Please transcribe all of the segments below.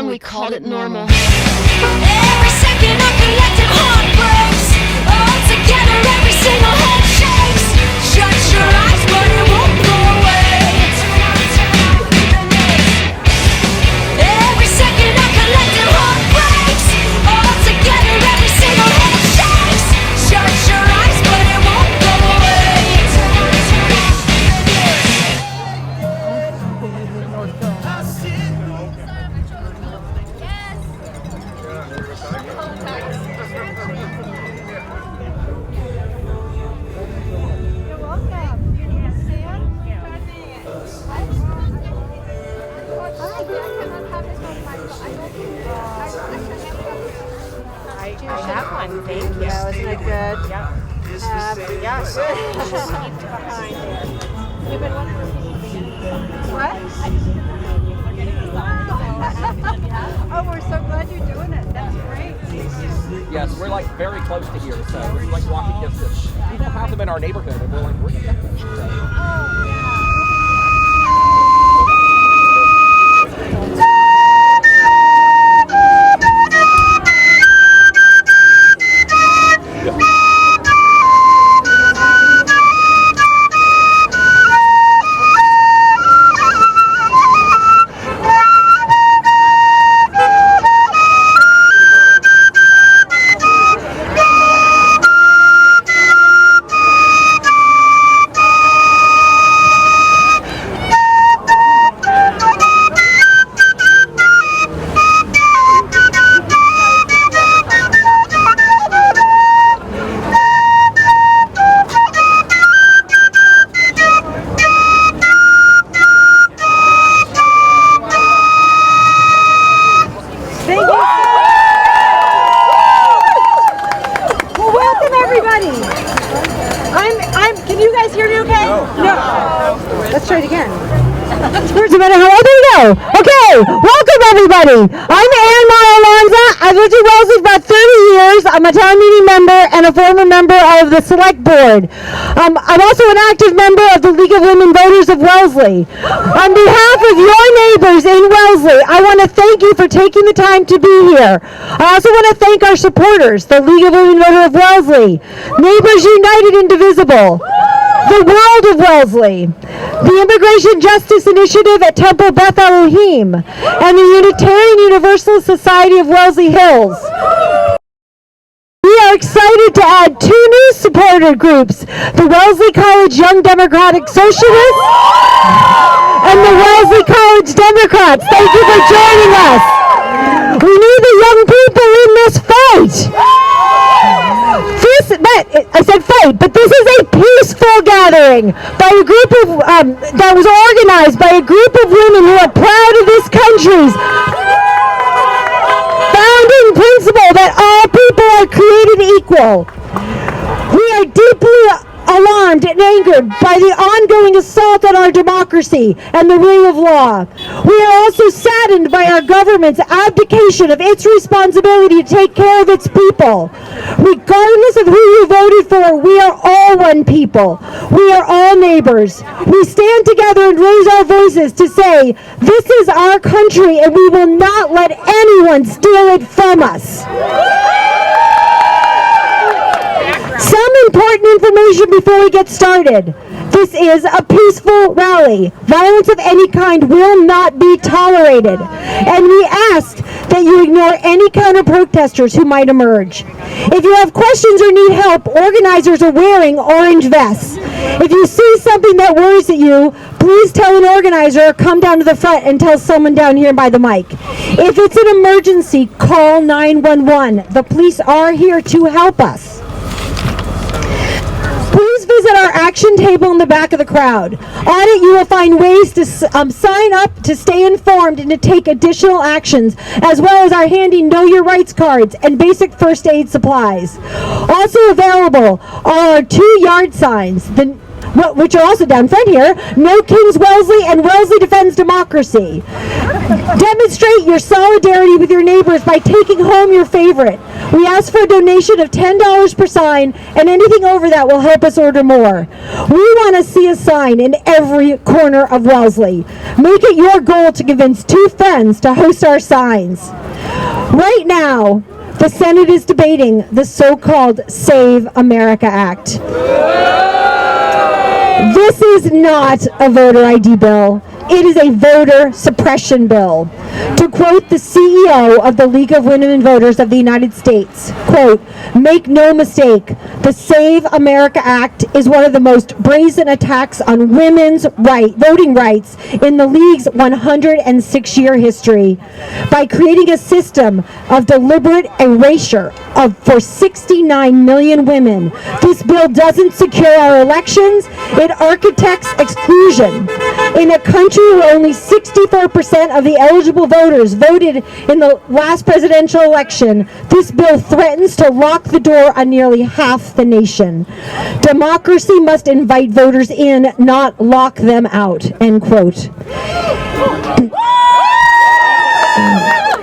We called it normal. Every second of collective heartbreaks, all together, every single head shakes. Shut your eyes, but it won't go away. Every second of collective heartbreaks, all together, every single head shakes. Shut your eyes, but it won't go away. I have one, thank you. Yeah, isn't it good? Yeah. Yeah, Behind there. You've been one for what? Oh, we're so glad you're doing it. That's great. Yes, we're like very close to here, so we're like walking distance. We don't have them in our neighborhood, and we're like, where the Can you guys hear me okay? No. Let's try it again. Where's the minute? Oh, there we go. Okay, welcome everybody. I'm Ann Alonza. I've lived in Wellesley for about 30 years. I'm a town meeting member and a former member of the select board. I'm also an active member of the League of Women Voters of Wellesley. On behalf of your neighbors in Wellesley, I want to thank you for taking the time to be here. I also want to thank our supporters, the League of Women Voters of Wellesley, Neighbors United Indivisible, the World of Wellesley, the Immigration Justice Initiative at Temple Beth Elohim, and the Unitarian Universalist Society of Wellesley Hills. We are excited to add 2 new supporter groups, the Wellesley College Young Democratic Socialists and the Wellesley College Democrats. Thank you for joining us. We need the young people in this fight. I said fight, but this is a peaceful gathering by a group of that was organized by a group of women who are proud of this country's founding principle that all people are created equal. We are deeply alarmed and angered by the ongoing assault on our democracy and the rule of law. We are also saddened by our government's abdication of its responsibility to take care of its people. Regardless of who you voted for, we are all one people. We are all neighbors. We stand together and raise our voices to say, this is our country and we will not let anyone steal it from us. Some important information before we get started. This is a peaceful rally. Violence of any kind will not be tolerated. And we ask that you ignore any counter-protesters who might emerge. If you have questions or need help, organizers are wearing orange vests. If you see something that worries you, please tell an organizer or come down to the front and tell someone down here by the mic. If it's an emergency, call 911. The police are here to help us. Please visit our action table in the back of the crowd. On it, you will find ways to sign up, to stay informed, and to take additional actions, as well as our handy Know Your Rights cards and basic first aid supplies. Also available are our 2 yard signs, which are also down front here, No Kings Wellesley and Wellesley Defends Democracy. Demonstrate your solidarity with your neighbors by taking home your favorite. We ask for a donation of $10 per sign, and anything over that will help us order more. We want to see a sign in every corner of Wellesley. Make it your goal to convince 2 friends to host our signs. Right now, the Senate is debating the so-called Save America Act. This is not a voter ID bill. It is a voter suppression bill. To quote the CEO of the League of Women Voters of the United States, quote, "Make no mistake, the Save America Act is one of the most brazen attacks on women's voting rights in the League's 106-year history. By creating a system of deliberate erasure for 69 million women, this bill doesn't secure our elections, it architects exclusion. In a country where only 64% of the eligible voters voted in the last presidential election, this bill threatens to lock the door on nearly half the nation. Democracy must invite voters in, not lock them out," end quote.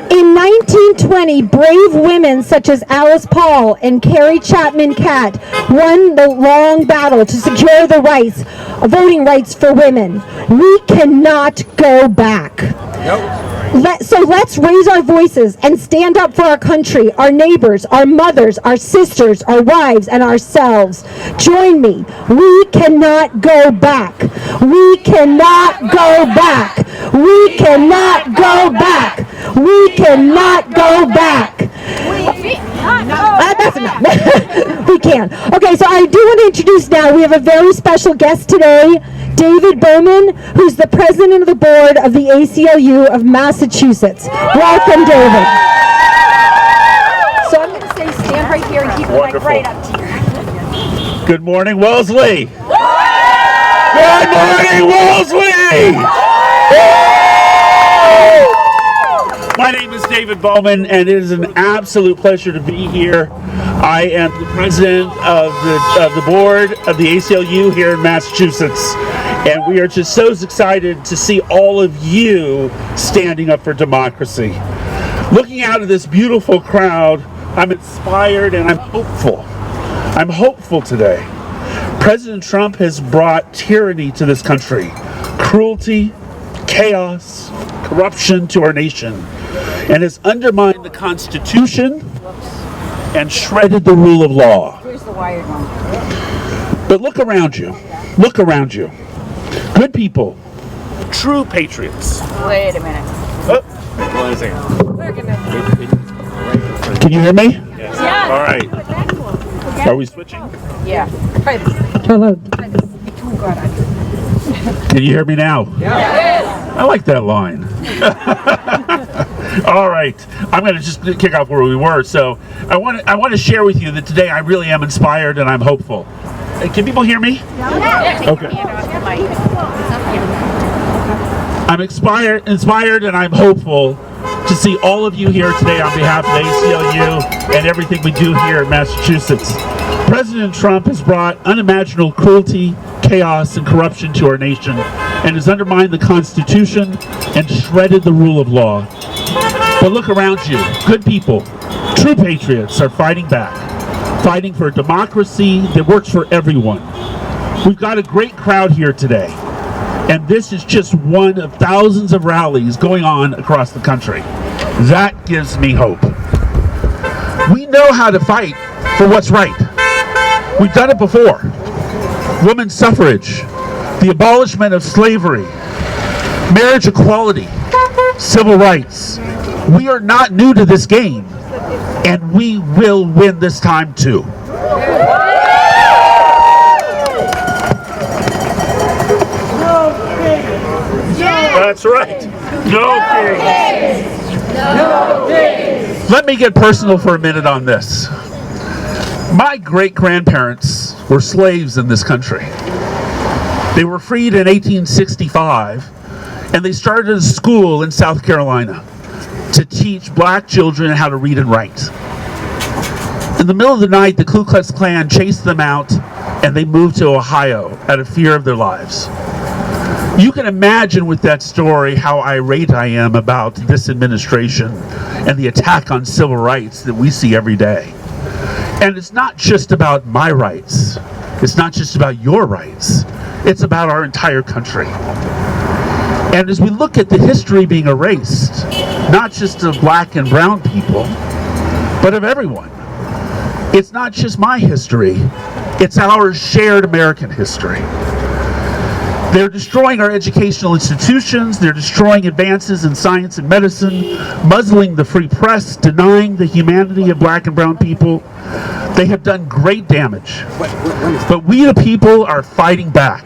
In 1920, brave women such as Alice Paul and Carrie Chapman Catt won the long battle to secure the voting rights for women. We cannot go back. Nope. So let's raise our voices and stand up for our country, our neighbors, our mothers, our sisters, our wives, and ourselves. Join me. We cannot go back. We cannot go back. We cannot go back. We cannot go back. That's enough. We can. Okay, so I do want to introduce now, we have a very special guest today, David Bowman, who's the president of the board of the ACLU of Massachusetts. Welcome, David. So I'm going to say stand right here and keep the mic right up to you. Good morning, Wellesley. Good morning, Wellesley. My name is David Bowman, and it is an absolute pleasure to be here. I am the president of the board of the ACLU here in Massachusetts. And we are just so excited to see all of you standing up for democracy. Looking out at this beautiful crowd, I'm inspired and I'm hopeful. I'm hopeful today. President Trump has brought tyranny to this country, cruelty, chaos, corruption to our nation, and has undermined the Constitution and shredded the rule of law. Here's the wired one. But look around you. Look around you. Good people, true patriots. Wait a minute. Oh, can you hear me? Yes. All right. Are we switching? Yeah. Try this. Hello. Try this. Oh, God. Can you hear me now? Yes. I like that line. All right, I'm going to just kick off where we were. So I want to share with you that today I really am inspired and I'm hopeful. Can people hear me? Okay. I'm inspired and I'm hopeful to see all of you here today on behalf of the ACLU and everything we do here in Massachusetts. President Trump has brought unimaginable cruelty, chaos, and corruption to our nation and has undermined the Constitution and shredded the rule of law. But look around you. Good people, true patriots are fighting back, fighting for a democracy that works for everyone. We've got a great crowd here today, and this is just one of thousands of rallies going on across the country. That gives me hope. We know how to fight for what's right. We've done it before. Women's suffrage, the abolishment of slavery, marriage equality, civil rights. We are not new to this game, and we will win this time too. That's right. No kings. No kings. Let me get personal for a minute on this. My great-grandparents were slaves in this country. They were freed in 1865, and they started a school in South Carolina to teach black children how to read and write. In the middle of the night, the Ku Klux Klan chased them out, and they moved to Ohio out of fear of their lives. You can imagine with that story how irate I am about this administration and the attack on civil rights that we see every day. And it's not just about my rights. It's not just about your rights. It's about our entire country. And as we look at the history being erased, not just of black and brown people, but of everyone, it's not just my history, it's our shared American history. They're destroying our educational institutions, they're destroying advances in science and medicine, muzzling the free press, denying the humanity of black and brown people. They have done great damage. But we the people are fighting back.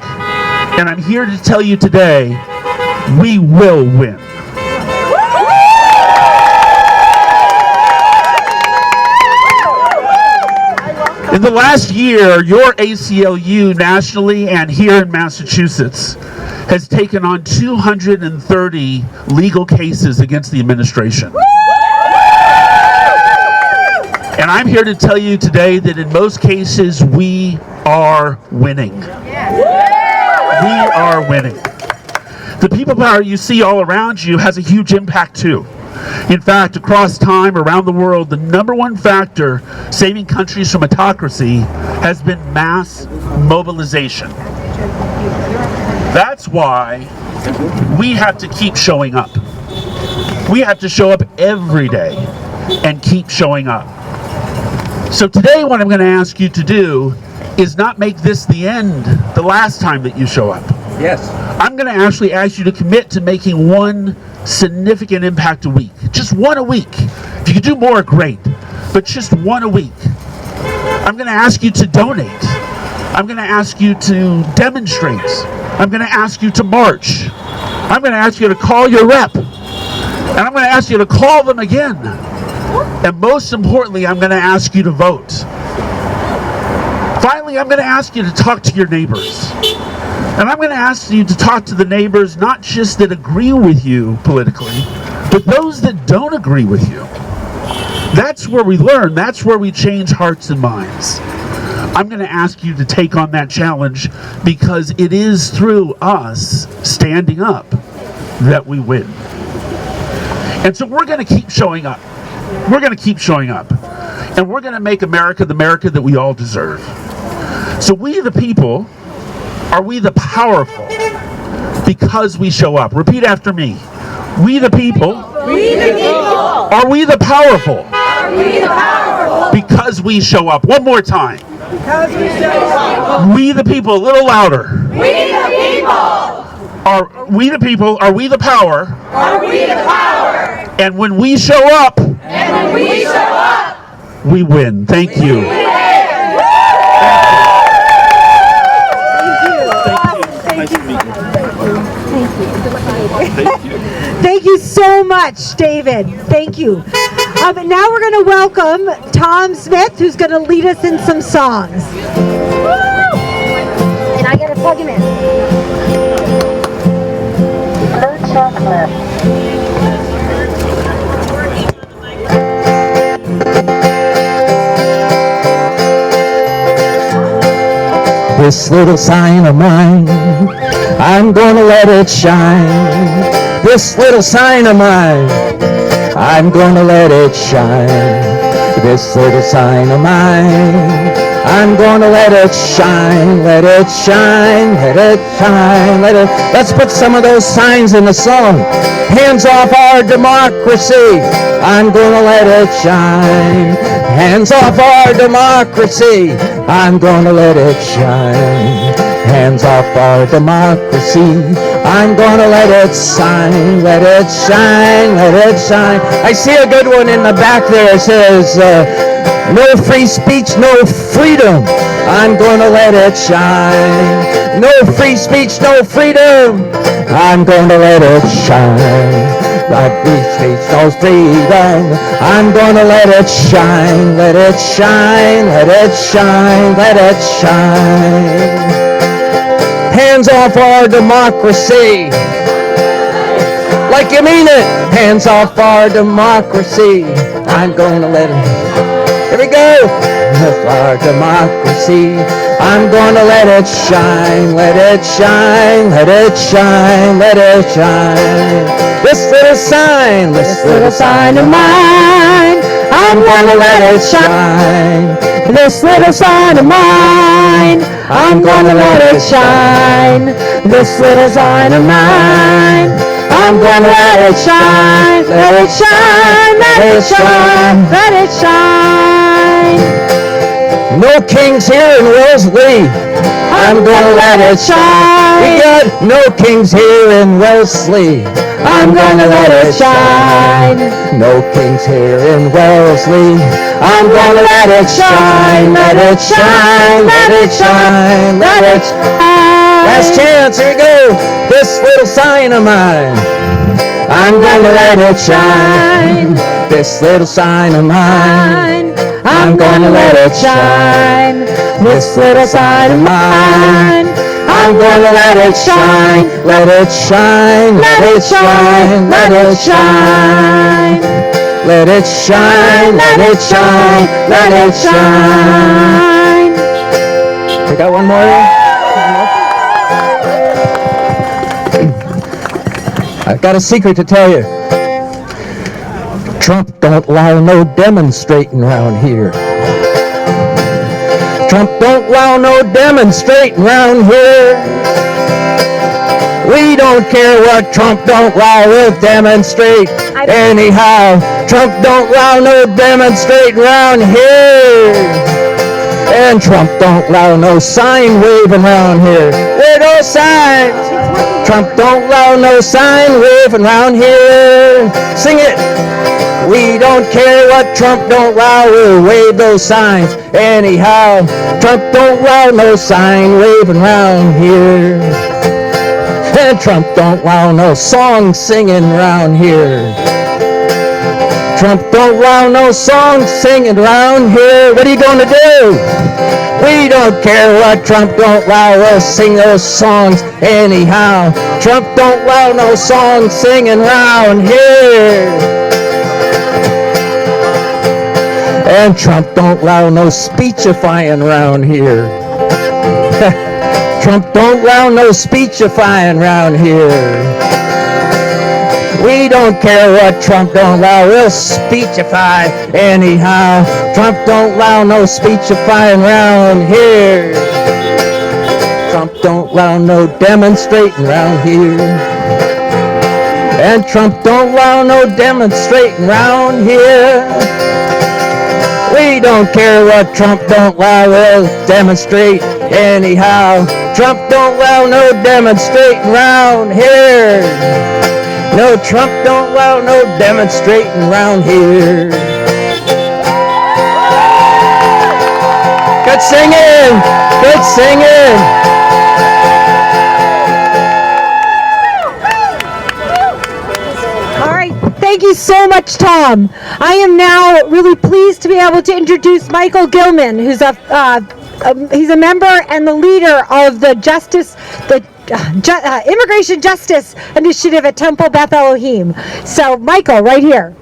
And I'm here to tell you today, we will win. In the last year, your ACLU nationally and here in Massachusetts has taken on 230 legal cases against the administration. And I'm here to tell you today that in most cases, we are winning. We are winning. The people power you see all around you has a huge impact too. In fact, across time, around the world, the number one factor saving countries from autocracy has been mass mobilization. That's why we have to keep showing up. We have to show up every day and keep showing up. So today what I'm going to ask you to do is not make this the end, the last time that you show up. Yes. I'm going to actually ask you to commit to making one significant impact a week. Just one a week. If you could do more, great. But just one a week. I'm going to ask you to donate. I'm going to ask you to demonstrate. I'm going to ask you to march. I'm going to ask you to call your rep. And I'm going to ask you to call them again. And most importantly, I'm going to ask you to vote. Finally, I'm going to ask you to talk to your neighbors. And I'm going to ask you to talk to the neighbors not just that agree with you politically, but those that don't agree with you. That's where we learn. That's where we change hearts and minds. I'm going to ask you to take on that challenge, because it is through us standing up that we win. And so we're going to keep showing up. We're going to keep showing up. And we're going to make America the America that we all deserve. So we the people, are we the powerful because we show up? Repeat after me. We the people. We the people. Are we the powerful? Are we the powerful? Because we show up. One more time. Because we show up. We the people, a little louder. We the people. Are we the people? Are we the power? Are we the power? And when we show up, And when we show up, we win. Thank you. Thank you so much, David. Thank you. Now we're going to welcome Tom Smith, who's going to lead us in some songs. And I gotta plug him in. This little sign of mine, I'm gonna let it shine. This little sign of mine, I'm gonna let it shine. This little sign of mine, I'm gonna let it shine, let it shine, let it shine, let it. Let's put some of those signs in the song. Hands off our democracy, I'm gonna let it shine. Hands off our democracy, I'm gonna let it shine. Hands off our democracy, I'm gonna let it shine, let it shine, let it shine. I see a good one in the back there. It says, no free speech, no freedom. I'm gonna let it shine. No free speech, no freedom. I'm gonna let it shine. No free speech, no freedom. I'm gonna let it shine, let it shine, let it shine, let it shine. Hands off our democracy. Like you mean it. Hands off our democracy. I'm gonna let it. Here we go. Off our democracy. I'm gonna let it shine, let it shine, let it shine, let it shine. This little sign of mine, I'm gonna let it shine. This little sign of mine, I'm gonna let it shine. This little sign of mine, I'm gonna let it shine, let it shine, let it shine, let it shine. No kings here in Wellesley, I'm gonna let it shine. We got no kings here in Wellesley, I'm gonna let it shine. No kings here in Wellesley, I'm gonna let it shine, let it shine, let it shine, let it shine. Last chance, here we go. This little sign of mine, I'm gonna let it shine. This little sign of mine, I'm gonna let it shine. This little sign of mine, I'm gonna let it shine. Let it shine, let it shine, let it shine. Let it shine, let it shine, let it shine. We got one more? I've got a secret to tell you. Trump don't allow no demonstrating around here. Trump don't allow no demonstrating around here. We don't care what Trump don't allow, we'll demonstrate anyhow. Trump don't allow no demonstrating around here. And Trump don't allow no sign waving around here. There are no signs. Trump don't allow no sign waving around here. Sing it. We don't care what Trump don't allow, we'll wave those signs anyhow. Trump don't allow no sign waving around here. And Trump don't allow no song singing around here. Trump don't allow no song singing around here. What are you gonna do? We don't care what Trump don't allow, we'll sing those songs anyhow. Trump don't allow no song singing around here. And Trump don't allow no speechifying round here. Trump don't allow no speechifying round here. We don't care what Trump don't allow, we'll speechify anyhow. Trump don't allow no speechifying round here. Trump don't allow no demonstrating round here. And Trump don't allow no demonstrating round here. We don't care what Trump don't allow, we'll demonstrate anyhow. Trump don't allow no demonstrating round here. No, Trump don't allow no demonstrating round here. Good singing! Good singing! All right, thank you so much, Tom. I am now really pleased to be able to introduce Michael Gilman, who's he's a member and the leader of the Immigration Justice Initiative at Temple Beth Elohim. So, Michael, right here.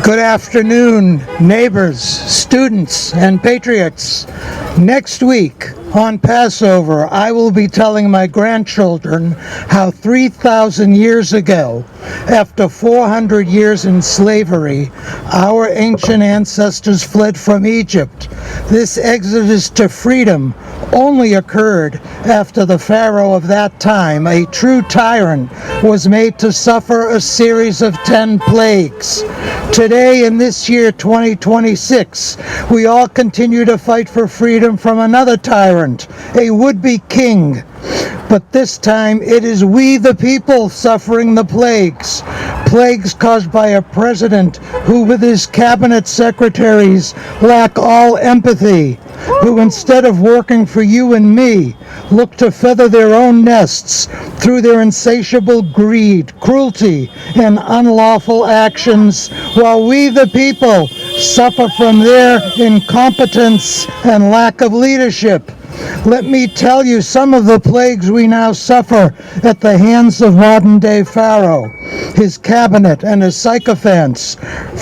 Good afternoon, neighbors, students, and patriots. Next week on Passover, I will be telling my grandchildren how 3,000 years ago, after 400 years in slavery, our ancient ancestors fled from Egypt. This exodus to freedom only occurred after the Pharaoh of that time, a true tyrant, was made to suffer a series of 10 plagues. Today, in this year 2026, we all continue to fight for freedom from another tyrant, a would-be king. But this time, it is we the people suffering the plagues. Plagues caused by a president who, with his cabinet secretaries, lack all empathy, who instead of working for you and me, look to feather their own nests through their insatiable greed, cruelty, and unlawful actions, while we the people suffer from their incompetence and lack of leadership. Let me tell you some of the plagues we now suffer at the hands of modern-day Pharaoh, his cabinet, and his sycophants.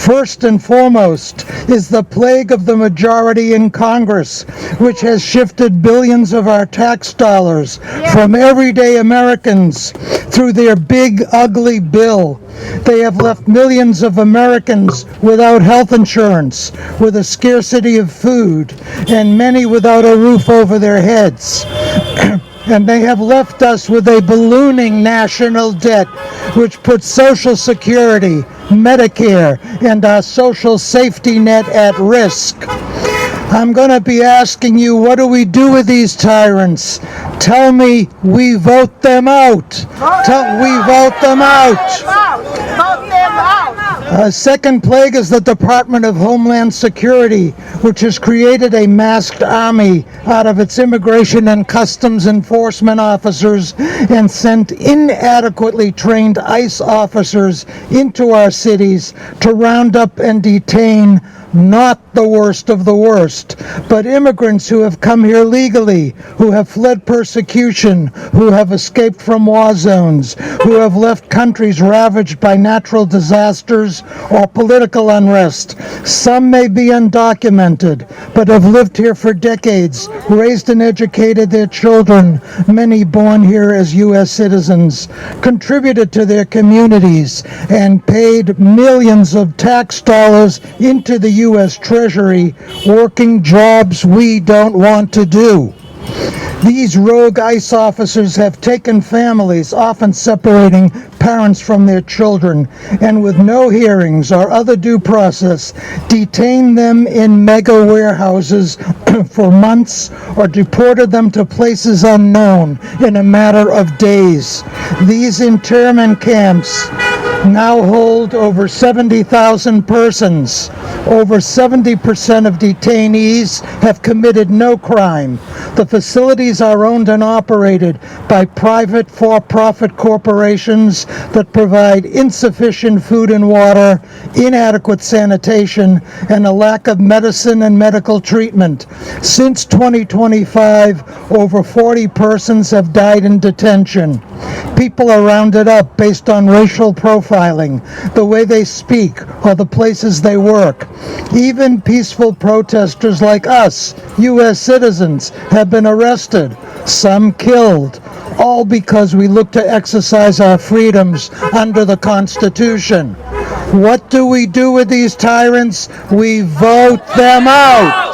First and foremost is the plague of the majority in Congress, which has shifted billions of our tax dollars from everyday Americans through their big, ugly bill. They have left millions of Americans without health insurance, with a scarcity of food, and many without a roof over their heads. And they have left us with a ballooning national debt, which puts Social Security, Medicare, and our social safety net at risk. I'm going to be asking you, what do we do with these tyrants? Tell me we vote them out. We vote them out. Second plague is the Department of Homeland Security, which has created a masked army out of its immigration and customs enforcement officers and sent inadequately trained ICE officers into our cities to round up and detain not the worst of the worst, but immigrants who have come here legally, who have fled persecution, who have escaped from war zones, who have left countries ravaged by natural disasters or political unrest. Some may be undocumented, but have lived here for decades, raised and educated their children, many born here as U.S. citizens, contributed to their communities, and paid millions of tax dollars into the U.S. Treasury, working jobs we don't want to do. These rogue ICE officers have taken families, often separating parents from their children, and with no hearings or other due process, detain them in mega warehouses for months or deported them to places unknown in a matter of days. These internment camps now hold over 70,000 persons. Over 70% of detainees have committed no crime. The facilities are owned and operated by private for-profit corporations that provide insufficient food and water, inadequate sanitation, and a lack of medicine and medical treatment. Since 2025, over 40 persons have died in detention. People are rounded up based on racial profiling, the way they speak, or the places they work. Even peaceful protesters like us, U.S. citizens, have been arrested, some killed, all because we look to exercise our freedoms under the Constitution. What do we do with these tyrants? We vote them out.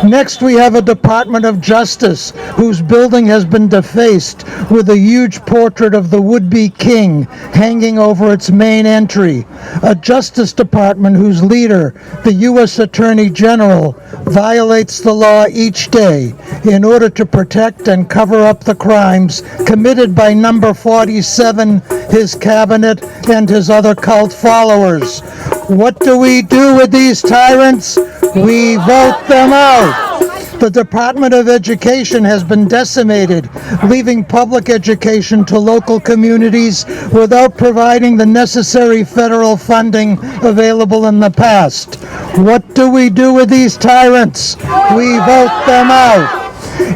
Next, we have a Department of Justice whose building has been defaced with a huge portrait of the would-be king hanging over its main entry. A Justice Department whose leader, the U.S. Attorney General, violates the law each day in order to protect and cover up the crimes committed by number 47, his cabinet, and his other cult followers. What do we do with these tyrants? We vote them out. The Department of Education has been decimated, leaving public education to local communities without providing the necessary federal funding available in the past. What do we do with these tyrants? We vote them out.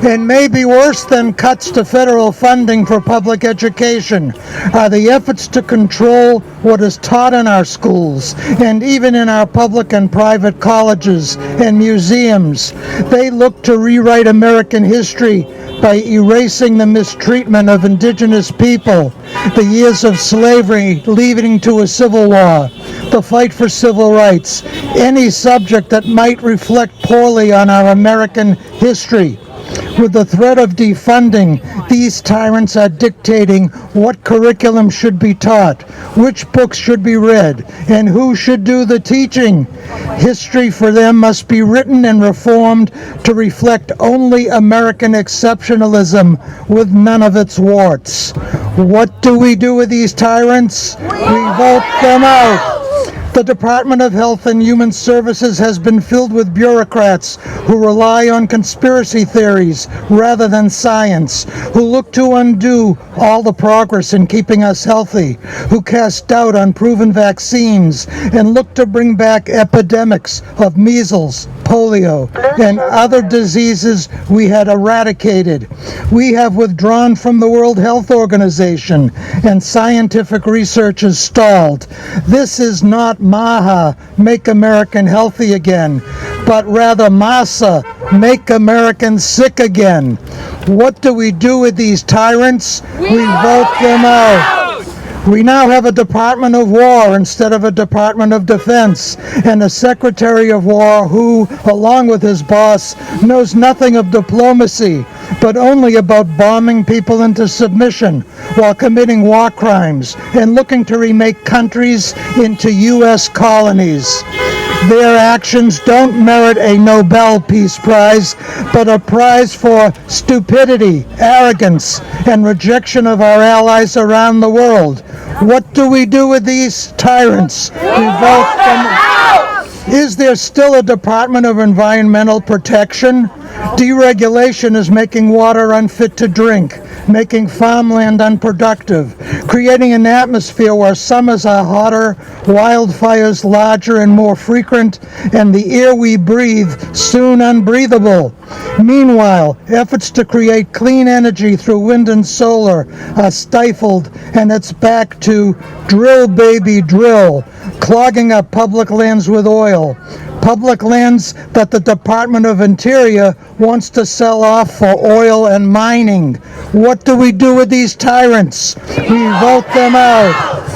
And maybe worse than cuts to federal funding for public education are the efforts to control what is taught in our schools and even in our public and private colleges and museums. They look to rewrite American history by erasing the mistreatment of indigenous people, the years of slavery leading to a civil war, the fight for civil rights, any subject that might reflect poorly on our American history. With the threat of defunding, these tyrants are dictating what curriculum should be taught, which books should be read, and who should do the teaching. History for them must be written and reformed to reflect only American exceptionalism with none of its warts. What do we do with these tyrants? We vote them out. The Department of Health and Human Services has been filled with bureaucrats who rely on conspiracy theories rather than science, who look to undo all the progress in keeping us healthy, who cast doubt on proven vaccines, and look to bring back epidemics of measles, polio, and other diseases we had eradicated. We have withdrawn from the World Health Organization, and scientific research is stalled. This is not Maha, make American healthy again, but rather Massa, make Americans sick again. What do we do with these tyrants? We vote them out. We now have a Department of War instead of a Department of Defense, and a Secretary of War who, along with his boss, knows nothing of diplomacy, but only about bombing people into submission while committing war crimes and looking to remake countries into U.S. colonies. Their actions don't merit a Nobel Peace Prize, but a prize for stupidity, arrogance, and rejection of our allies around the world. What do we do with these tyrants? We vote them out. Is there still a Department of Environmental Protection? Deregulation is making water unfit to drink, making farmland unproductive, creating an atmosphere where summers are hotter, wildfires larger and more frequent, and the air we breathe soon unbreathable. Meanwhile, efforts to create clean energy through wind and solar are stifled, and it's back to drill, baby, drill, clogging up public lands with oil. Public lands that the Department of Interior wants to sell off for oil and mining. What do we do with these tyrants? We vote them out.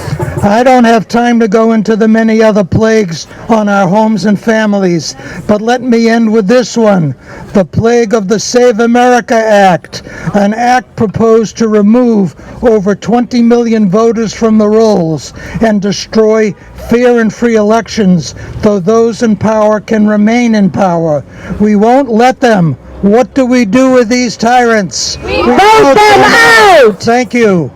I don't have time to go into the many other plagues on our homes and families, but let me end with this one. The plague of the Save America Act, an act proposed to remove over 20 million voters from the rolls and destroy fair and free elections, though those in power can remain in power. We won't let them. What do we do with these tyrants? We vote them out! Thank you.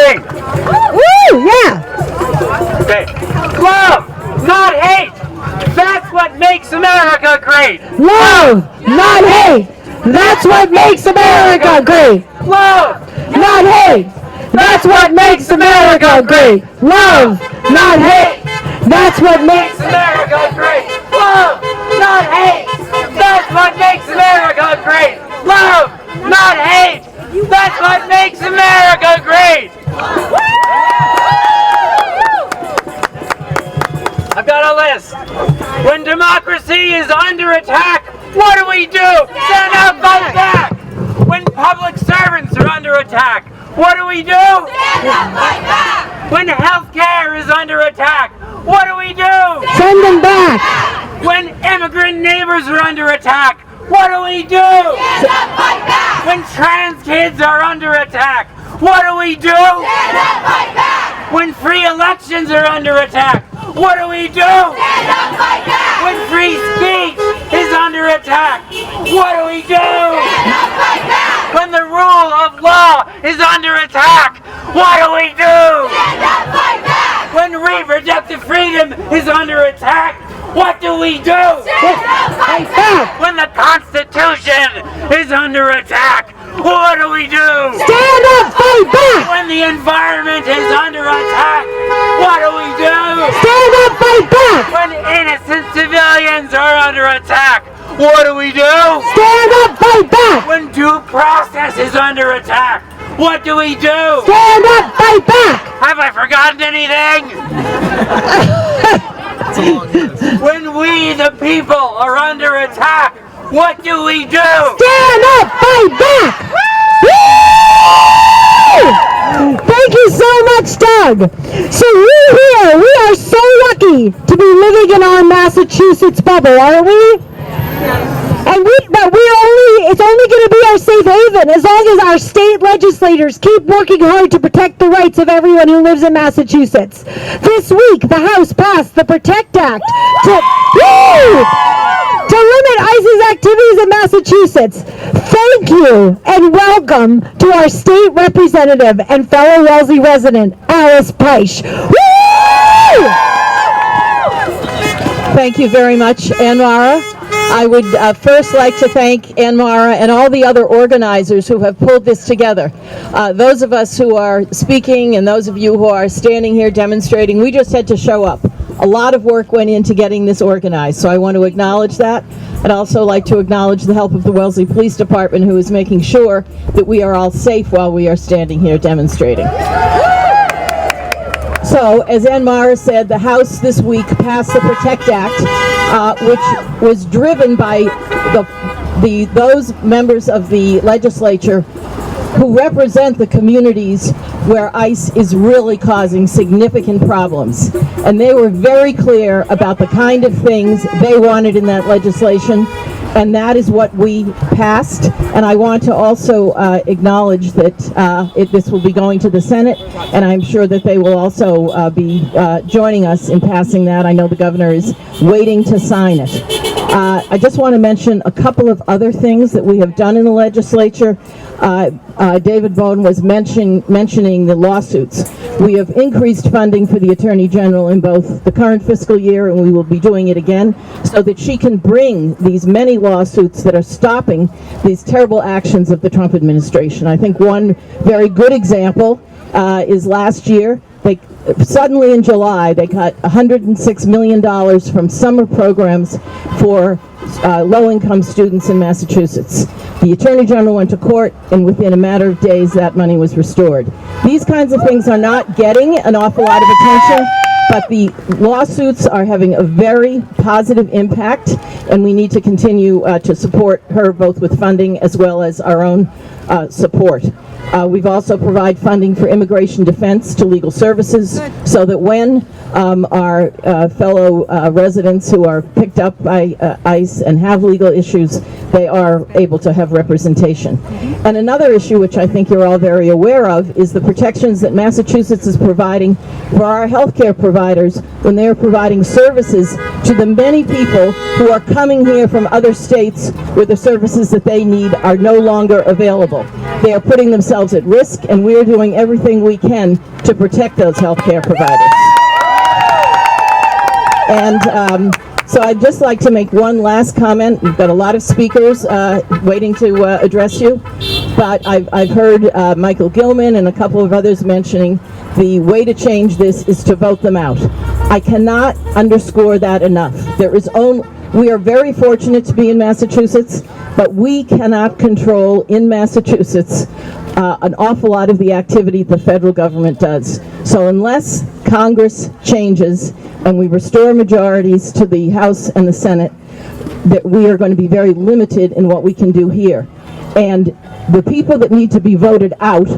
green. Woo! Yeah! Okay. Love, not hate. That's what makes America great. Love, not hate. That's what makes America great. Love, Not hate. That's what makes America great. Love, not hate. That's what makes America great. Love, not hate. That's what makes America great. Love, not hate. That's what makes America great. I've got a list. When democracy is under attack, what do we do? Stand up, fight back. When public servants are under attack, what do we do? Stand up, fight back. When healthcare is under attack, what do we do? Send them back. When immigrant neighbors are under attack, what do we do? Stand up, fight back. When trans kids are under attack, what do we do? Stand up, fight back. When free elections are under attack, what do we do? Stand up, fight back. When free speech is under attack, what do we do? Stand up, fight back. When the rule of law is under attack, what do we do? Stand up, fight back. When reproductive freedom is under attack, what do we do? Stand up, fight back. When the Constitution is under attack, what do we do? Stand up, fight back. When the environment is under attack, what do we do? Stand up, fight back. When innocent civilians are under attack, what do we do? Stand up, fight back. When due process is under attack, what do we do? Stand up, fight back. Have I forgotten anything? When we, the people, are under attack, what do we do? Stand up, fight back. Woo! Thank you so much, Doug. So we are so lucky to be living in our Massachusetts bubble, aren't we? And it's only going to be our safe haven as long as our state legislators keep working hard to protect the rights of everyone who lives in Massachusetts. This week, the House passed the Protect Act to limit ICE's activities in Massachusetts. Thank you and welcome to our state representative and fellow Wellesley resident, Alice Peisch. Woo! Thank you very much, Ann Mara. I would first like to thank Ann Mara and all the other organizers who have pulled this together. Those of us who are speaking and those of you who are standing here demonstrating, we just had to show up. A lot of work went into getting this organized, so I want to acknowledge that. I'd also like to acknowledge the help of the Wellesley Police Department, who is making sure that we are all safe while we are standing here demonstrating. So, as Ann Mara said, the House this week passed the Protect Act, which was driven by those members of the legislature who represent the communities where ICE is really causing significant problems. And they were very clear about the kind of things they wanted in that legislation, and that is what we passed. And I want to also acknowledge that this will be going to the Senate, and I'm sure that they will also be joining us in passing that. I know the governor is waiting to sign it. I just want to mention a couple of other things that we have done in the legislature. David Bone was mentioning the lawsuits. We have increased funding for the Attorney General in both the current fiscal year, and we will be doing it again, so that she can bring these many lawsuits that are stopping these terrible actions of the Trump administration. I think one very good example is last year. Suddenly in July, they cut $106 million from summer programs for low-income students in Massachusetts. The Attorney General went to court, and within a matter of days, that money was restored. These kinds of things are not getting an awful lot of attention, but the lawsuits are having a very positive impact, and we need to continue to support her both with funding as well as our own support. We've also provided funding for immigration defense to legal services, so that when our fellow residents who are picked up by ICE and have legal issues, they are able to have representation. And another issue, which I think you're all very aware of, is the protections that Massachusetts is providing for our healthcare providers when they are providing services to the many people who are coming here from other states where the services that they need are no longer available. they are putting themselves at risk, and we are doing everything we can to protect those healthcare providers. And so I'd just like to make one last comment. We've got a lot of speakers waiting to address you, but I've heard Michael Gilman and a couple of others mentioning the way to change this is to vote them out. I cannot underscore that enough. We are very fortunate to be in Massachusetts, but we cannot control in Massachusetts an awful lot of the activity the federal government does. So unless Congress changes and we restore majorities to the House and the Senate, that we are going to be very limited in what we can do here. And the people that need to be voted out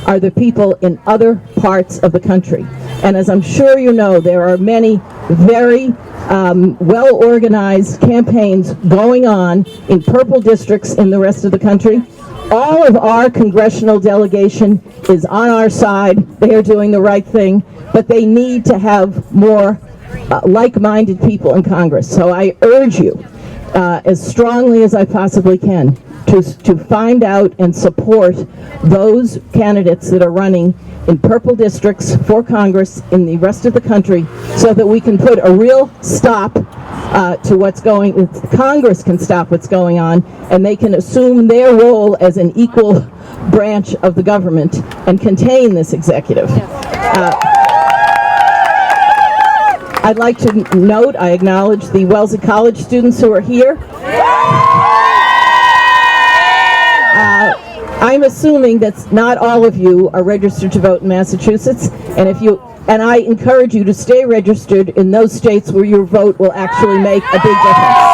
are the people in other parts of the country. And as I'm sure you know, there are many very well-organized campaigns going on in purple districts in the rest of the country. All of our congressional delegation is on our side. They are doing the right thing, but they need to have more like-minded people in Congress. So I urge you, as strongly as I possibly can, to find out and support those candidates that are running in purple districts for Congress in the rest of the country, so that we can put a real stop to what's going, Congress can stop what's going on, and they can assume their role as an equal branch of the government and contain this executive. I'd like to note, I acknowledge the Wellesley College students who are here. I'm assuming that not all of you are registered to vote in Massachusetts, and I encourage you to stay registered in those states where your vote will actually make a big difference.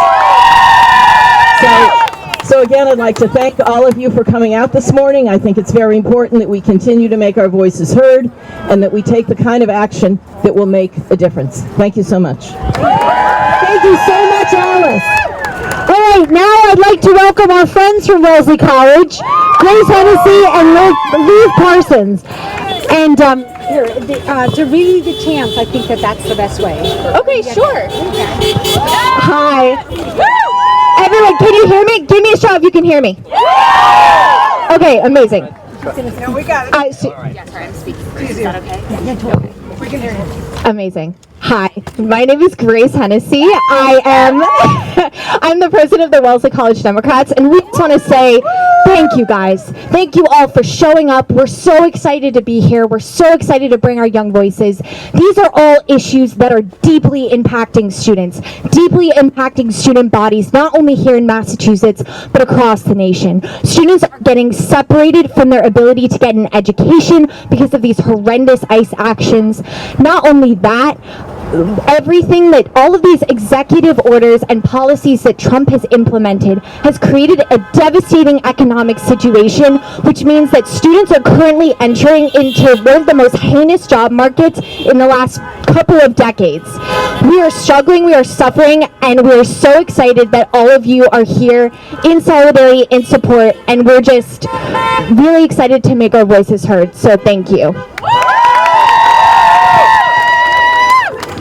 So again, I'd like to thank all of you for coming out this morning. I think it's very important that we continue to make our voices heard and that we take the kind of action that will make a difference. Thank you so much. Thank you so much, Alice. All right, now I'd like to welcome our friends from Wellesley College, Grace Hennessy and Liv Parsons. And To read the chants, I think that's the best way. Okay, sure. hi. Everyone, can you hear me? Give me a shout if you can hear me. Okay, amazing. No, we got it. Yeah, sorry, I'm speaking. Is that okay? We can hear you. Amazing. Hi, my name is Grace Hennessy. I'm the president of the Wellesley College Democrats, and we just want to say thank you guys. Thank you all for showing up. We're so excited to be here. We're so excited to bring our young voices. These are all issues that are deeply impacting students, deeply impacting student bodies, not only here in Massachusetts, but across the nation. Students are getting separated from their ability to get an education because of these horrendous ICE actions. Not only that, all of these executive orders and policies that Trump has implemented has created a devastating economic situation, which means that students are currently entering into one of the most heinous job markets in the last couple of decades. We are struggling, we are suffering, and we are so excited that all of you are here in solidarity, in support, and we're just really excited to make our voices heard. So thank you.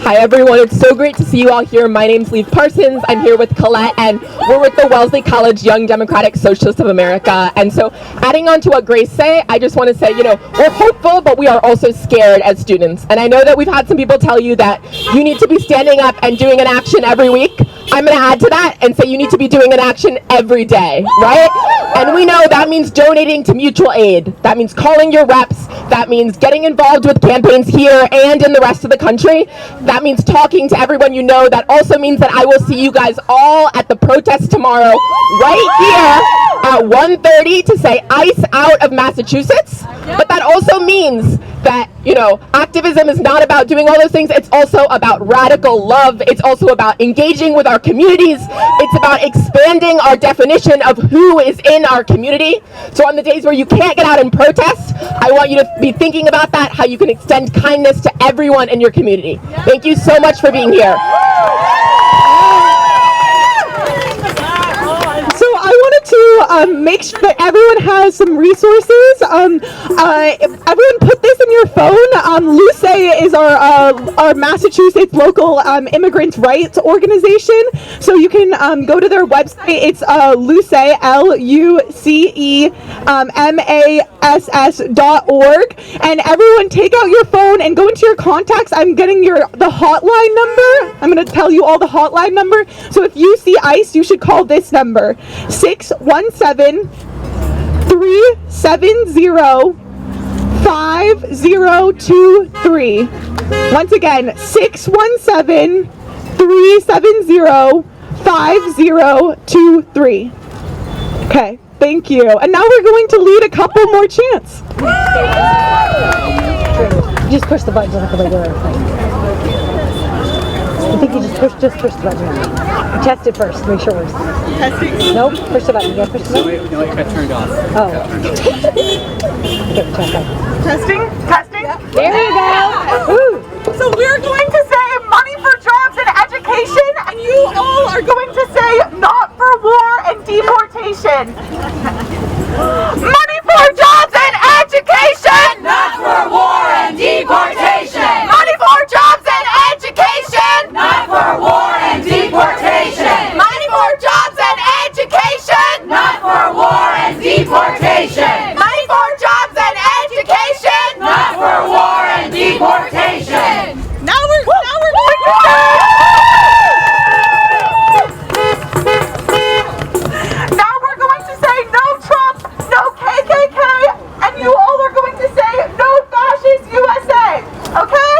Hi everyone, it's so great to see you all here. My name's Liv Parsons. I'm here with Colette, and we're with the Wellesley College Young Democratic Socialists of America. And so, adding on to what Grace said, I just want to say, we're hopeful, but we are also scared as students. And I know that we've had some people tell you that you need to be standing up and doing an action every week. I'm going to add to that and say you need to be doing an action every day, right? And we know that means donating to mutual aid. That means calling your reps. That means getting involved with campaigns here and in the rest of the country. That means talking to everyone you know. That also means that I will see you guys all at the protest tomorrow right here at 1:30 to say ICE out of Massachusetts. But that also means that, activism is not about doing all those things. It's also about radical love. It's also about engaging with our communities. It's about expanding our definition of who is in our community. So on the days where you can't get out and protest, I want you to be thinking about that, how you can extend kindness to everyone in your community. Thank you so much for being here. So I wanted to make sure that everyone has some resources. Everyone put this in your phone. Luce is our Massachusetts local immigrants' rights organization. So you can go to their website. It's Luce, LUCEMASS.org. And everyone take out your phone and go into your contacts. I'm getting the hotline number. I'm going to tell you all the hotline number. So if you see ICE, you should call this number, 617-370-5023. Once again, 617-370-5023. Okay, thank you. And now we're going to lead a couple more chants. Just push the button like the regular thing. I think you just push the button. Test it first, make sure it works. Testing. Nope, push the button. You gotta push the button. No, it got turned off. Oh. Okay, check that. Testing. Testing. There you go. Woo. So we're going to say money for jobs and education, and you all are going to say not for war and deportation. Money for jobs and education, not for war and deportation. Money for jobs and education, not for war and deportation. Money for jobs and education, not for war and deportation. Money for jobs and education, not for war and deportation. Now we're going to say no Trump, no KKK, and you all are going to say no fascist USA. Okay?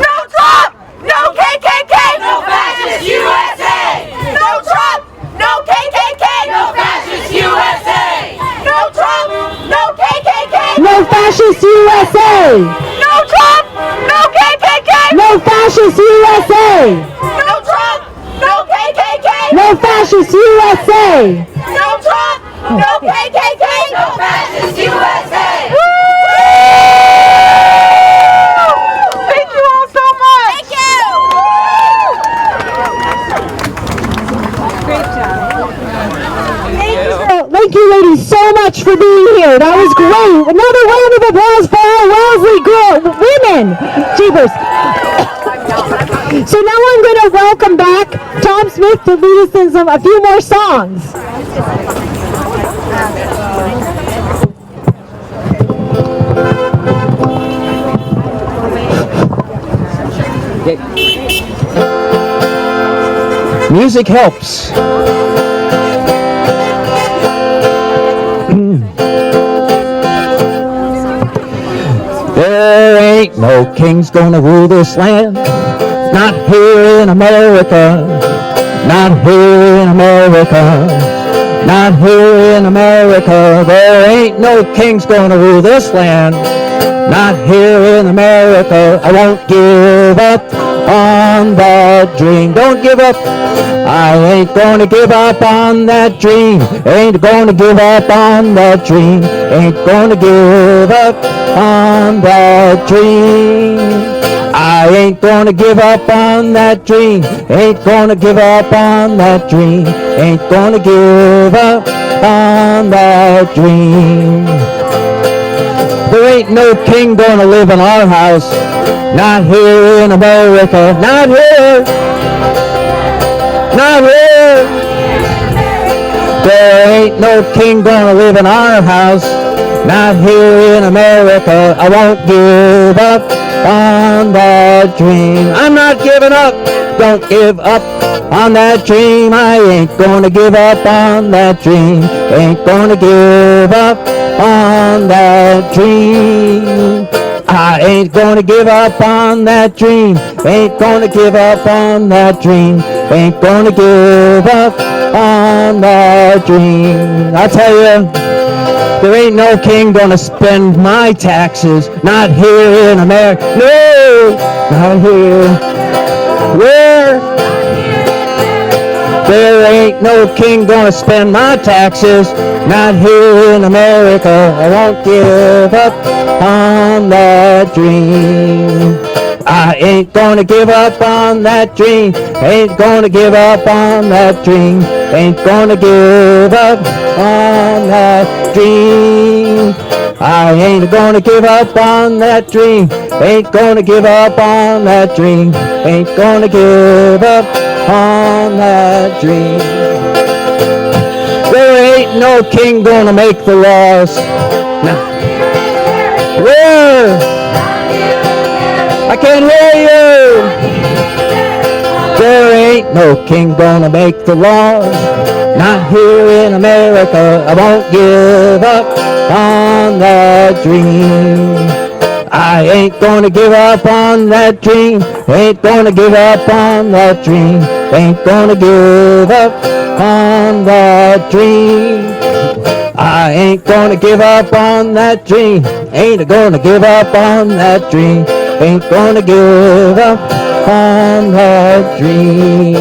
No Trump, no KKK, no fascist USA. No Trump, no KKK, no fascist USA. No Trump, no KKK, No fascist USA! no Trump, no KKK, No fascist USA! no Trump, no KKK, No fascist USA! no Trump, no KKK, no fascist USA. Thank you all so much. Thank you. Great job. Thank you ladies so much for being here. That was great. Another round of applause for our Wellesley women. Jeepers. So now I'm going to welcome back Tom Smith to lead us in a few more songs. Music helps. There ain't no kings gonna rule this land. Not here in America. Not here in America. Not here in America. There ain't no kings gonna rule this land. Not here in America. I won't give up on that dream. Don't give up. I ain't gonna give up on that dream. Ain't gonna give up on that dream. Ain't gonna give up on that dream. I ain't gonna give up on that dream. Ain't gonna give up on that dream. Ain't gonna give up on that dream. There ain't no king gonna live in our house. Not here in America. Not here. Not here. There ain't no king gonna live in our house. Not here in America. I won't give up on that dream. I'm not giving up. Don't give up on that dream. I ain't gonna give up on that dream. Ain't gonna give up on that dream. I ain't gonna give up on that dream. Ain't gonna give up on that dream. Ain't gonna give up on that dream. I tell you, there ain't no king gonna spend my taxes. Not here in America. No, not here. Where? There ain't no king gonna spend my taxes. Not here in America. I won't give up on that dream. I ain't gonna give up on that dream. Ain't gonna give up on that dream. Ain't gonna give up on that dream. I ain't gonna give up on that dream. Ain't gonna give up on that dream. Ain't gonna give up on that dream. There ain't no king gonna make the laws. No. Where? I can't hear you. There ain't no king gonna make the laws. Not here in America. I won't give up on that dream. I ain't gonna give up on that dream. Ain't gonna give up on that dream. Ain't gonna give up on that dream. I ain't gonna give up on that dream. Ain't gonna give up on that dream. Ain't gonna give up on that dream.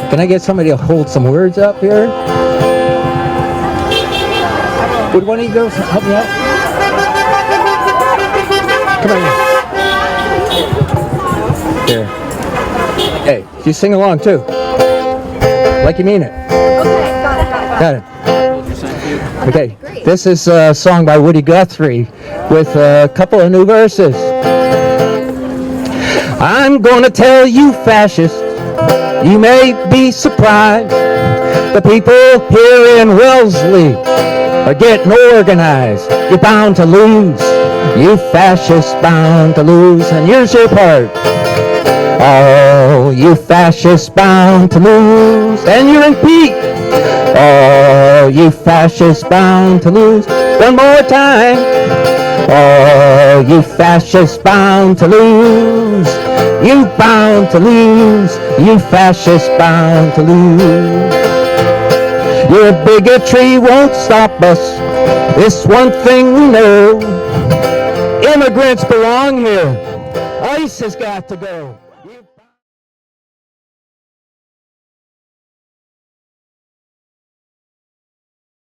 Can I get somebody to hold some words up here? Would one of you girls help me out? Come on here. Hey, you sing along too. Like you mean it. Okay, got it. Got it. Okay, this is a song by Woody Guthrie with a couple of new verses. I'm gonna tell you fascists, you may be surprised. The people here in Wellesley are getting organized. You're bound to lose. You fascists bound to lose. And here's your part. Oh, you fascists bound to lose. And you repeat. Oh, you fascists bound to lose. One more time. Oh, you fascists bound to lose. You bound to lose. You fascists bound to lose. Your bigotry won't stop us. This one thing we know. Immigrants belong here. ICE has got to go.